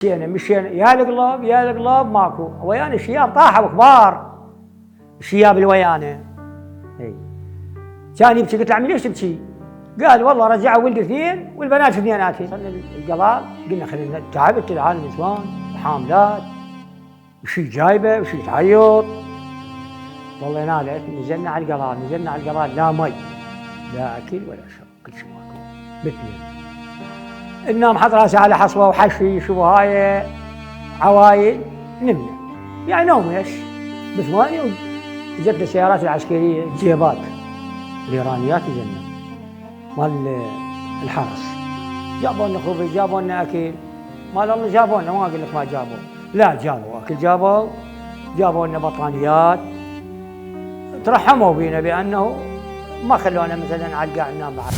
مشينا يا القلاب ماكو ويانا شياب طاحوا كبار الشياب اللي ويانا. اي كان يبكي، قلت له عمي ليش تبكي؟ قال والله رجعوا ولدي اثنين والبنات اثنيناتي. وصلنا القلال قلنا خلينا تعبت العالم نسوان وحاملات وشي جايبه وشي تعيط. والله نادت نزلنا على القلال لا مي لا اكل ولا شرب، كل شيء ماكو مثلي. النوم حط راسي على حصوه وحشيش وهاي عوايد نمنا يعني نوم ايش بثمانية. جتنا السيارات العسكريه الجيبات الايرانيات جنة مال الحرس، جابوا لنا خبز جابوا لنا اكل مال الله، جابوا لنا ما اقول لك ما جابوا، لا جابوا اكل، جابوا لنا بطانيات. ترحموا بينا بانه ما خلونا مثلا على القاع ننام بعد.